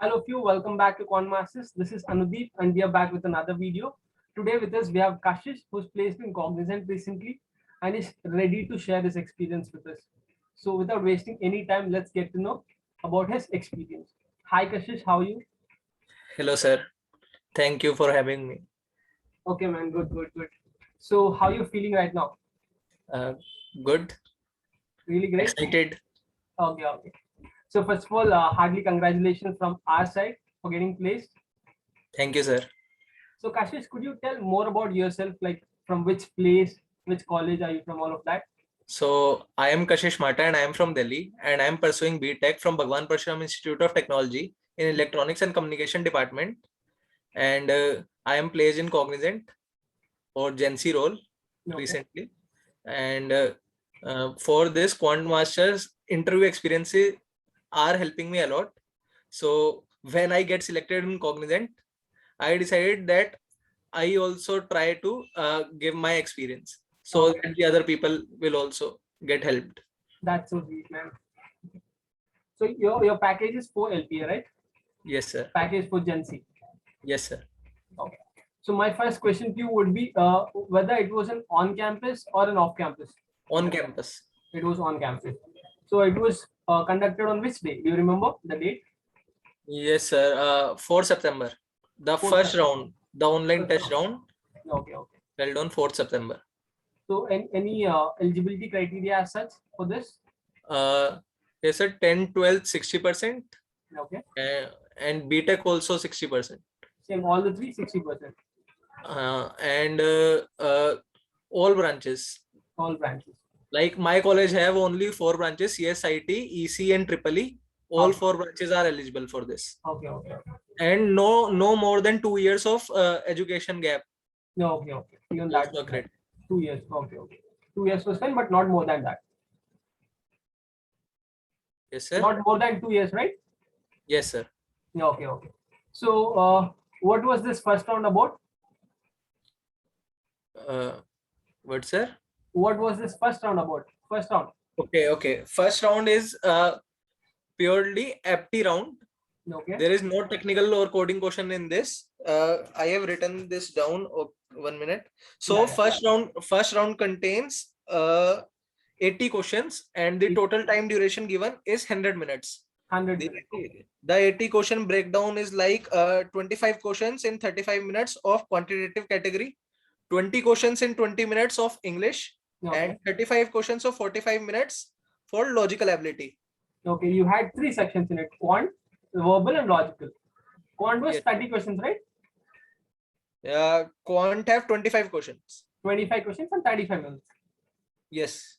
Hello, of you. Welcome back to Quant Masters. This is Anudeep, and we are back with another video. Today, with us, we have Kashish, who's placed in Cognizant recently and is ready to share his experience with us. So, without wasting any time, let's get to know about his experience. Hi, Kashish. How are you? Hello, sir. Thank you for having me. Okay, man. Good, good, good. So, how are you feeling right now? Uh, Good. Really great. Excited. Okay, okay. So, first of all, heartily congratulations from our side for getting placed. Thank you, sir. So, Kashish, could you tell more about yourself? Like, from which place, which college are you from? All of that. So I am Kashish Mata and I am from Delhi and I am pursuing BTech from Bhagwan Parshuram Institute of Technology in Electronics and Communication Department. And I am placed in Cognizant or Gen Z role recently. And for this Quant Masters interview experiences are helping me a lot. So when I get selected in Cognizant, I decided that I also try to give my experience so that the other people will also get helped. That's so sweet, man. So your package is for LPA, right? Yes, sir. Package for Gen Z. Yes, sir. Okay. So my first question to you would be whether it was an on-campus or an off-campus. On campus. It was on campus. So it was conducted on which day? Do you remember the date? Yes, sir. 4 September. The 4th first September. round, the online test round, Okay, okay. held on 4th September. So any eligibility criteria as such for this? Yes, sir. 10, 12, 60%. Okay. And BTech also 60%. Same, all the three, 60%. And all branches. All branches. Like my college have only 4 branches: CSIT, EC, and EEE. All 4 branches are eligible for this. Okay, okay. And no more than 2 years of education gap. No, okay, okay. Even that. 2 years. Okay, okay. 2 years was fine, but not more than that. Yes, sir. Not more than 2 years, right? Yes, sir. Okay, okay. So, what was this first round about? What, sir? What was this first round about? First round. Okay. First round is purely apti round. Okay. There is no technical or coding question in this. I have written this down. 1 minute. So first round contains 80 questions and the total time duration given is 100 minutes. 100. The 80 question breakdown is like 25 questions in 35 minutes of quantitative category, 20 questions in 20 minutes of English, and 35 questions of 45 minutes for logical ability. Okay, you had 3 sections in it: quant, verbal, and logical. Quant was 30 questions, right? Quant have 25 questions. 25 questions and 35 minutes. Yes.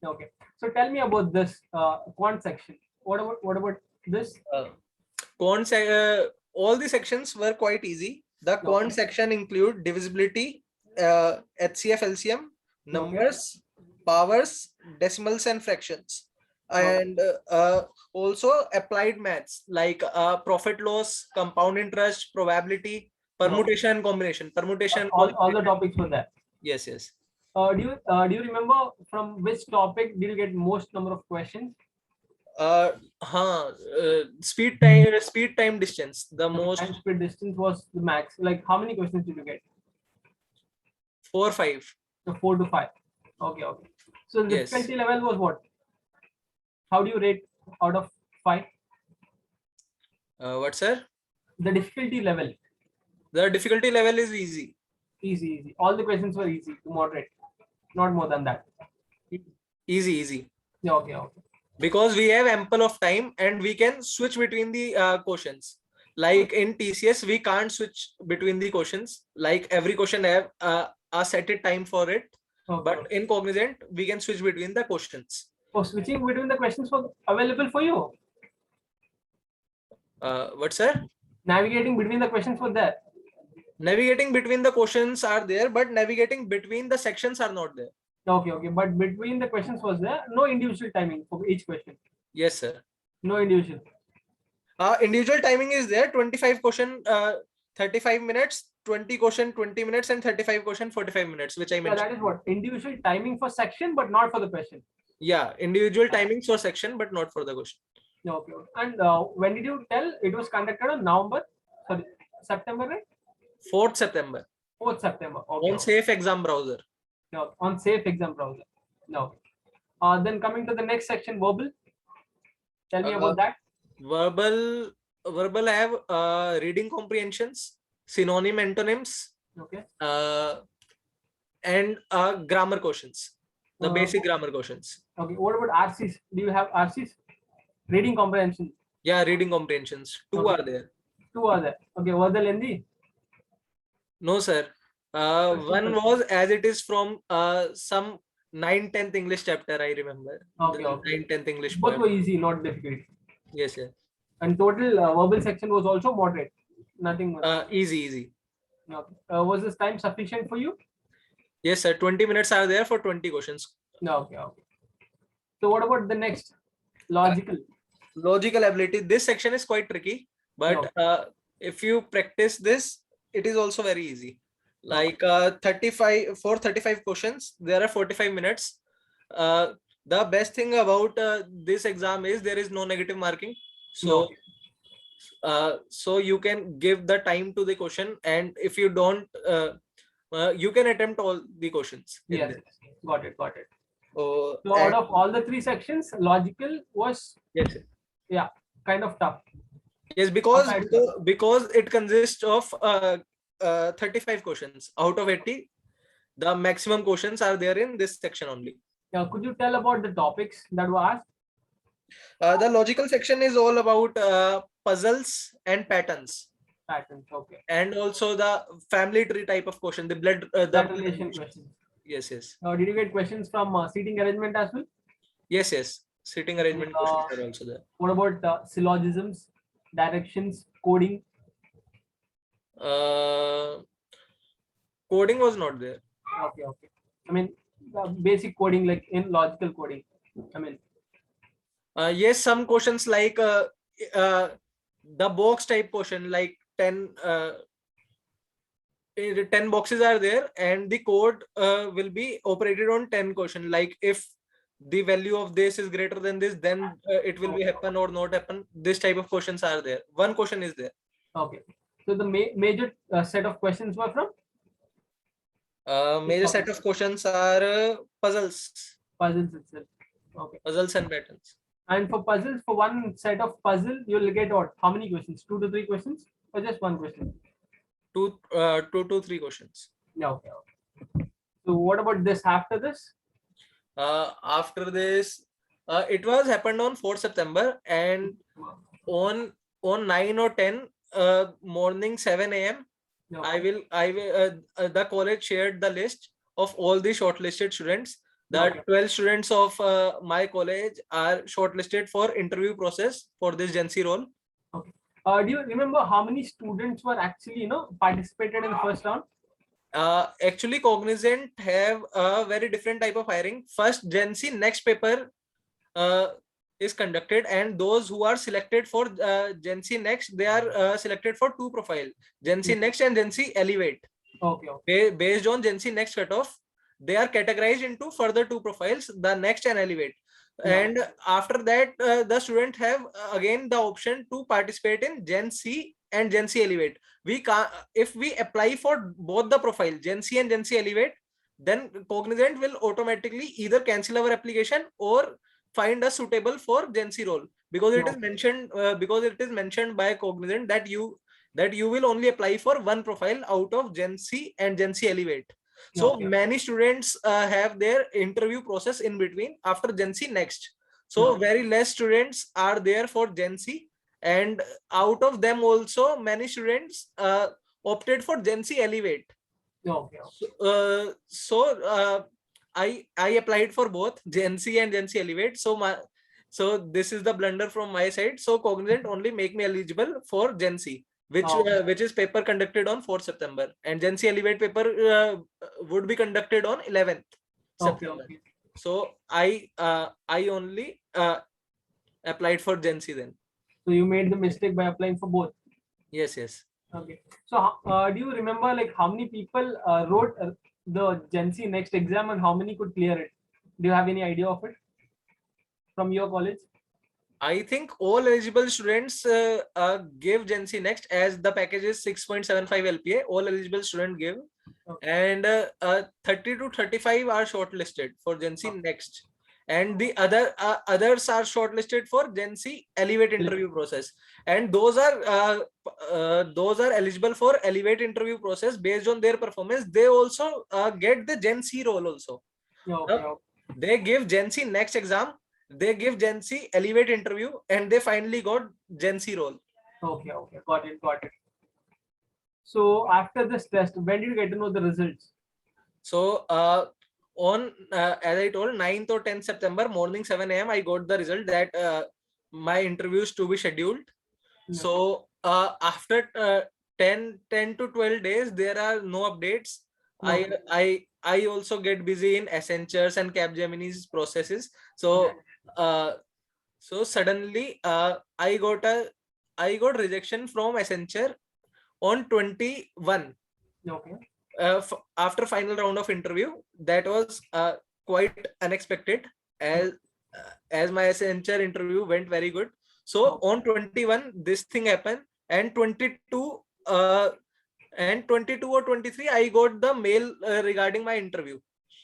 Okay. So tell me about this quant section. What about this? Quant all the sections were quite easy. The quant section include divisibility, HCF, LCM, numbers, powers, decimals, and fractions, and also applied maths like profit loss, compound interest, probability, permutation and combination. All the topics were there. Yes. Do you remember from which topic did you get most number of questions? Speed time distance. The most speed distance was the max. Like how many questions did you get? 4 or 5. So 4 to 5. Okay. So the difficulty level was what? How do you rate out of 5? What, sir? The difficulty level. The difficulty level is easy. Easy. All the questions were easy to moderate. Not more than that. Easy. Okay. Because we have ample of time and we can switch between the questions. Like in TCS, we can't switch between the questions. Like every question have a set time for it. But in Cognizant, we can switch between the questions. Oh, switching between the questions was available for you? What, sir? Navigating between the questions was there. Navigating between the questions are there, but navigating between the sections are not there. Okay. But between the questions was there, no individual timing for each question. Yes, sir. No individual. Individual timing is there. 25 question, 35 minutes, 20 question, 20 minutes, and 35 question, 45 minutes, which I mentioned. That is what individual timing for section, but not for the question. Yeah, individual timings for section, but not for the question. Okay. Okay. And when did you tell it was conducted on September, right? 4th September 4th September. Okay. on Okay. Safe Exam Browser. No, on Safe Exam Browser. No. Then coming to the next section, verbal. Tell me Uh, about that. verbal verbal have reading comprehensions, synonym antonyms, Okay. and grammar questions, the Uh, basic grammar questions. okay. What about RCs? Do you have RCs? Reading comprehension. Yeah, reading comprehensions. Two Okay. are there. Two are there. Okay. Was the lengthy? No, sir. One was as it is from some 9th-10th English chapter, I remember. Okay. The Okay. 9th-10th English Both poem. were easy, not difficult. Yes, yes. And total verbal section was also moderate. Nothing much. Easy, easy. Okay. Was this time sufficient for you? Yes, sir. 20 minutes are there for 20 questions. No. Okay. Okay. So what about the next? Logical. Logical ability. This section is quite tricky, but if you practice this, it is also very easy. Like 35 questions, there are 45 minutes. The best thing about this exam is there is no negative marking. So so you can give the time to the question, and if you don't, you can attempt all the questions in Yes. this. Got it. Got it. Oh, So out of all the three sections, logical was yes, kind of tough. yes, because it consists of 35 questions out of 80. The maximum questions are there in this section only. Could you tell about the topics that were asked? The logical section is all about puzzles and patterns, Patterns. Okay. and also the family tree type of question, the blood, That relation questions. Yes, yes, Did you get questions from seating arrangement as well? yes, yes. Sitting arrangement questions are also there. What about syllogisms, directions, coding? Coding was not there. Okay. Okay. I mean, basic coding like in logical coding. I mean, Yes, some questions like the box type question, like 10 boxes are there, and the code will be operated on 10 question. Like if the value of this is greater than this, then it will be happen or not happen. This type of questions are there. One question is there. okay. So the major set of questions were from Major set of questions are puzzles. Puzzles itself. Okay. Puzzles and patterns. And for puzzles, for one set of puzzle, you'll get what? How many questions? 2 to 3 questions, or just one question? 2 to 3 questions. Yeah. Okay. Okay. So what about this? After this? After this, it was happened on 4th September, and on 9 or 10 morning 7 a.m. Okay. The college shared the list of all the shortlisted students. The Okay. 12 students of my college are shortlisted for interview process for this Gen Z role. Okay. Do you remember how many students were actually participated in the first round? Actually, Cognizant have a very different type of hiring. First, Gen Z next paper is conducted, and those who are selected for Gen Z next, they are selected for two profile, Gen Z next and Gen Z elevate. Okay. Okay. Based on Gen Z next cutoff, they are categorized into further two profiles, the next and elevate. And after that, the student have again the option to participate in Gen Z and Gen Z elevate. We can, if we apply for both the profile Gen Z and Gen Z elevate, then Cognizant will automatically either cancel our application or find us suitable for Gen Z role, because it is mentioned by Cognizant that you will only apply for one profile out of Gen Z and Gen Z elevate. So many students have their interview process in between after Gen Z next. So very less students are there for Gen Z, and out of them also many students opted for Gen Z elevate. Okay. I applied for both Gen Z and Gen Z elevate. So this is the blunder from my side. So Cognizant only make me eligible for Gen Z, which is paper conducted on 4th September, and Gen Z elevate paper would be conducted on 11th September. Okay. So I only applied for Gen Z then. So you made the mistake by applying for both. Yes. Okay. So do you remember like how many people wrote the Gen Z next exam and how many could clear it? Do you have any idea of it from your college? I think all eligible students give Gen Z Next, as the package is 6.75 LPA. All eligible students give, Okay. and 30 to 35 are shortlisted for Gen Z Okay. Next, and the others are shortlisted for Gen Z Elevate interview process, and those are eligible for Elevate interview process based on their performance. They also get the Gen Z role also. Yeah, Uh, okay, okay. they give Gen Z Next exam, they give Gen Z Elevate interview, and they finally got Gen Z role. Okay, okay, got it, got it. So after this test, when did you get to know the results? So on as I told, 9th or 10th September morning 7 a.m. I got the result that my interviews to be scheduled. Yeah. So after 10 to 12 days, there are no updates. Okay. I also get busy in Accentures and Capgemini's processes. Yeah. Uh, so suddenly I got rejection from Accenture on 21. Okay. After final round of interview, that was quite unexpected, as my Accenture interview went very good. So Okay. on 21 this thing happened, and 22 uh, and 22 or 23 I got the mail regarding my interview,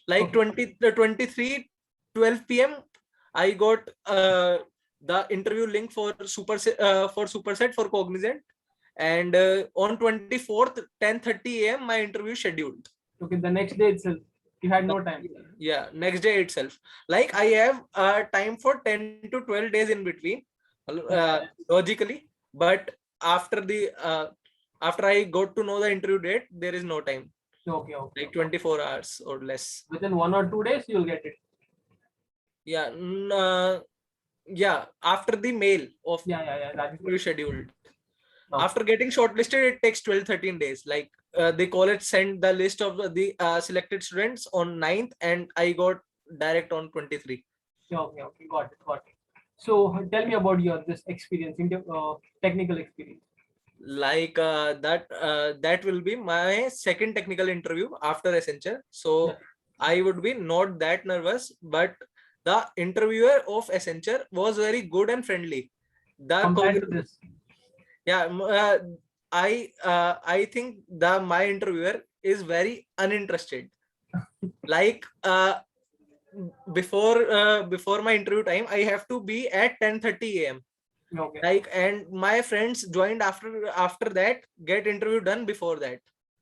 like Okay. 23 12 p.m. I got the interview link for Superset for Cognizant, and on 24th 10:30 a.m. my interview scheduled. Okay. The next day itself, you had no time. Yeah, next day itself. Like I have time for 10 to 12 days in between, logically, but after the after I got to know the interview date, there is no time, Okay, okay, like okay. 24 hours or less. Within 1 or 2 days, you'll get it. Yeah, yeah, after the mail of Yeah, yeah, yeah. That is interview scheduled. okay. After getting shortlisted, it takes 12-13 days. Like they call it send the list of the selected students on 9th, and I got direct on 23. Okay, okay. Got it, got it. So tell me about your this experience, technical experience. Like that will be my second technical interview after Accenture. Yeah. So I would be not that nervous, but the interviewer of Accenture was very good and friendly. The Compared to this. yeah, I think the my interviewer is very uninterested. Like before my interview time, I have to be at 10:30 a.m. Okay. Like, and my friends joined after that, get interview done before that,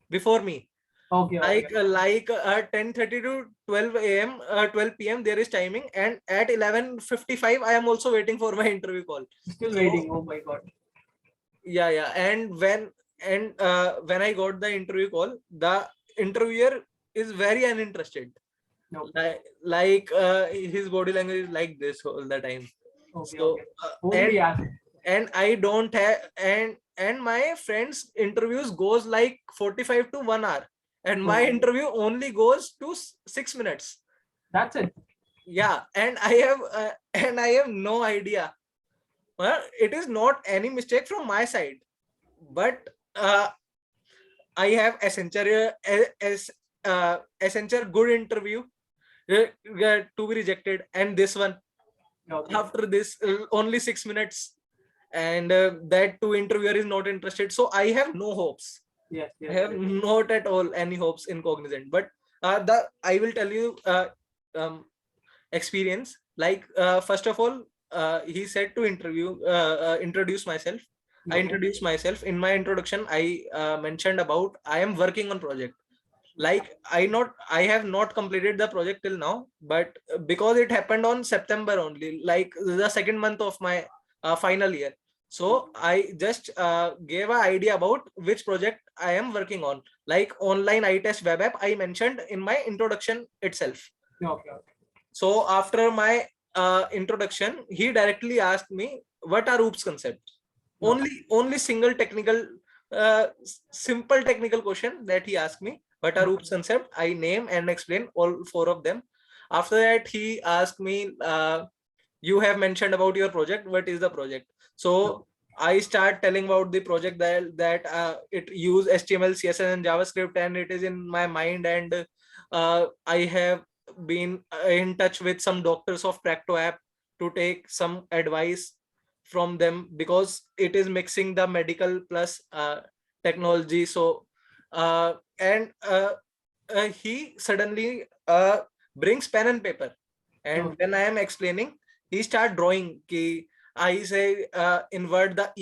before me. Okay, okay. Like 10:30 to 12 a.m. 12 p.m. there is timing, and at 11:55 I am also waiting for my interview call. Still So waiting. Oh my God. yeah, and when I got the interview call, the interviewer is very uninterested. Okay. His body language is like this all the time. Okay, So okay. Only ask. and I don't have, and my friends interviews goes like 45 to 1 hour, and my Okay. interview only goes to 6 minutes. That's it. Yeah, and I have no idea. Well, it is not any mistake from my side, but I have Accenture good interview to be rejected, and this one Okay. after this only 6 minutes, and that two interviewer is not interested. So I have no hopes. Yes, I yes, have yes. not at all any hopes in Cognizant. But the I will tell you um, experience. Like first of all, he said to introduce myself. I Okay. introduced myself. In my introduction, I mentioned about I am working on project. Like I have not completed the project till now, but because it happened on September only, like the second month of my final year. So I just gave an idea about which project I am working on, like online eye test web app I mentioned in my introduction itself. Okay, okay. So after my introduction, he directly asked me what are OOPS concept. Okay. Only single technical, simple technical question that he asked me. What are OOPS concept? I name and explain all four of them. After that, he asked me, you have mentioned about your project. What is the project? So I start telling about the project that it use HTML, CSS, and JavaScript, and it is in my mind. And I have been in touch with some doctors of Practo app to take some advice from them because it is mixing the medical plus technology. So and he suddenly brings pen and paper, and Okay. when I am explaining, he start drawing. Ki I say invert the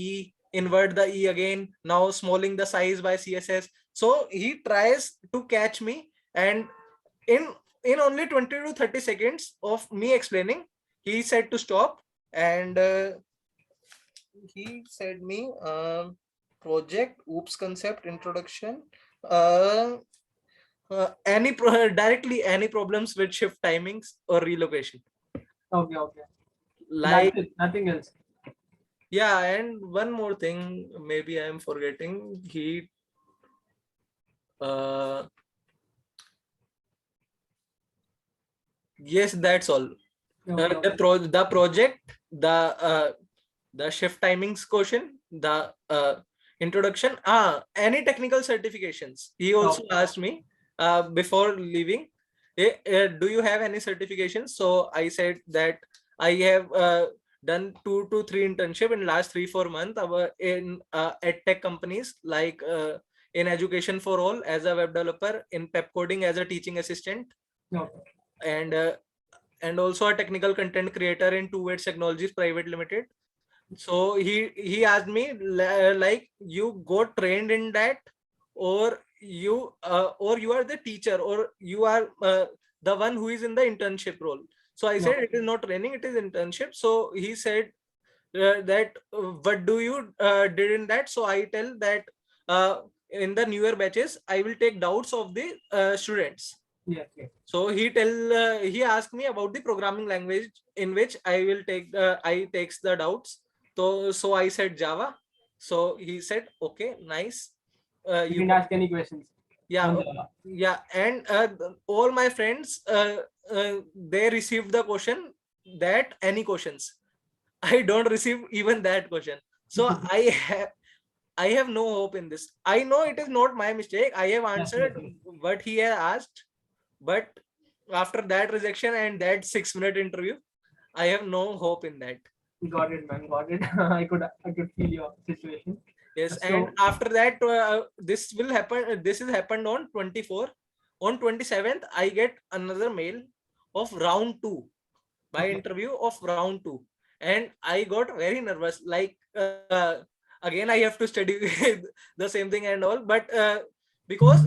E again. Now smalling the size by CSS. So he tries to catch me, and in only 20 to 30 seconds of me explaining, he said to stop, and he said me project, oops, concept, introduction. Uh, directly any problems with shift timings or relocation, Okay. Okay. That's like, it. Nothing else. yeah. And one more thing, maybe I am forgetting. He uh yes, that's all. Okay. Okay. The project, the shift timings question, the introduction, any technical certifications. He also Okay. asked me before leaving, do you have any certifications? So I said that I have done 2 to 3 internship in last 3 4 months in ed tech companies, like in education for all as a web developer, in pep coding as a teaching assistant, Okay. and also a technical content creator in Two Words Technologies Private Limited. So he asked me, like, you got trained in that, or you are the teacher, or you are the one who is in the internship role. So I said Okay. it is not training, it is internship. So he said that what do you did in that? So I tell that uh, in the newer batches I will take doubts of the students. Yes. Yes. So he asked me about the programming language in which I will take I takes the doubts. So I said Java. So he said, okay, nice. You You can can, ask any questions yeah, on Java. yeah. And all my friends they received the question, that any questions. I don't receive even that question. So I have no hope in this. I know it is not my mistake. I have Yes. Yes. answered Yes. what he has asked, but after that rejection and that 6 minute interview, I have no hope in that. Got it, man. Got it. I could feel your situation. Yes, and So after that, this will happen. This is happened on 24. On 27th, I get another mail of round two, by okay. interview of round two, and I got very nervous. Like again, I have to study the same thing and all, but because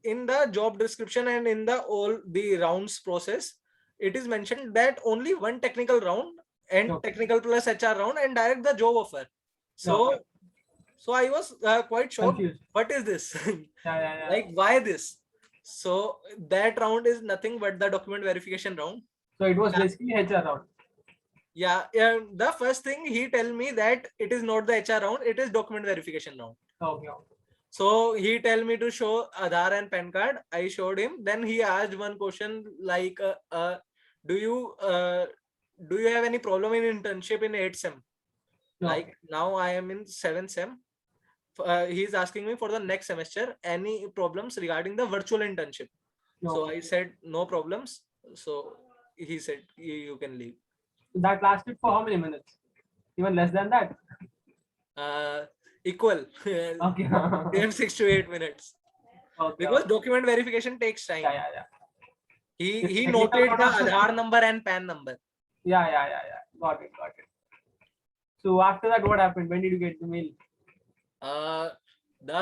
in the job description and in the all the rounds process, it is mentioned that only one technical round and Okay. technical plus HR round and direct the job offer. Okay. So I was quite shocked. Confused. What is this? Yeah. Yeah. Yeah. Like, why this? So that round is nothing but the document verification round. So it was basically HR round. Yeah, yeah. The first thing he tell me that it is not the HR round, it is document verification round. Okay. Okay. So he tell me to show Aadhaar and PAN card. I showed him. Then he asked one question like, do you uh, do you have any problem in internship in 8th sem? Like, Okay. now I am in 7th sem. He's asking me for the next semester any problems regarding the virtual internship. So Okay. I said no problems. So he said you can leave. That lasted for how many minutes? Even less than that. uh, Equal. Okay. Same 6 to 8 minutes, Okay. because Okay. document verification takes Yeah. time. Yeah. Yeah. This He technical noted part the also. Aadhaar number and PAN number. Yeah. Yeah. Yeah. Yeah. Got it. Got it. So after that, what happened? When did you get the mail? uh, the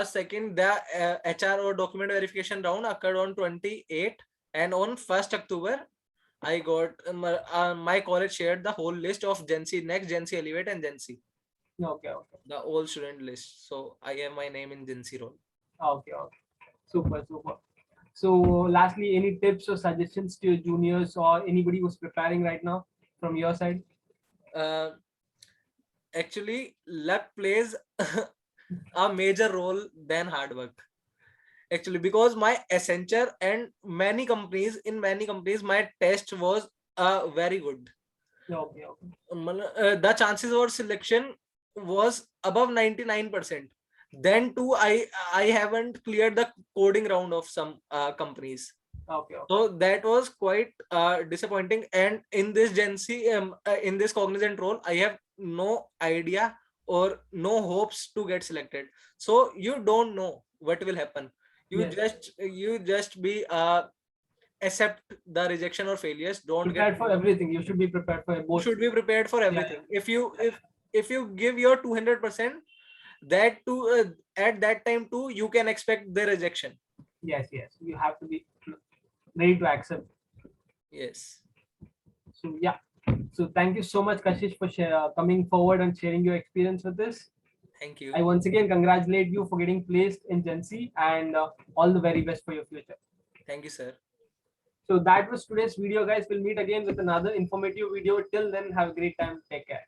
HR or document verification round occurred on 28, and on 1st October I got my college shared the whole list of Gen Z Next, Gen Z Elevate, and Gen Z, Okay. Okay. the whole student list. So I have my name in Gen Z role. Okay. Okay. Super. Super. So lastly, any tips or suggestions to your juniors or anybody who's preparing right now from your side? uh, Actually, luck plays a major role than hard work. Actually, because my Accenture and many companies my test was very good. Okay. Okay. The chances of selection was above 99%. Then too, I haven't cleared the coding round of some companies. Okay. Okay. So that was quite disappointing. And in this Gen Z, in this cognizant role, I have no idea or no hopes to get selected. So you don't know what will happen. You Yes. just be accept the rejection or failures. Don't get Prepared for everything. You should be prepared for you both. should be prepared for Yeah, everything. If you give your 200%, that too at that time too you can expect the rejection. yes, yes. You have to be ready to accept. Yes, So yeah. So thank you so much, Kashish, for coming forward and sharing your experience with this. thank I you. once again congratulate you for getting placed in Gen Z, and all the very best for your future. Thank you, sir. So that was today's video, guys. We'll meet again with another informative video. Till then, have a great time. Take care.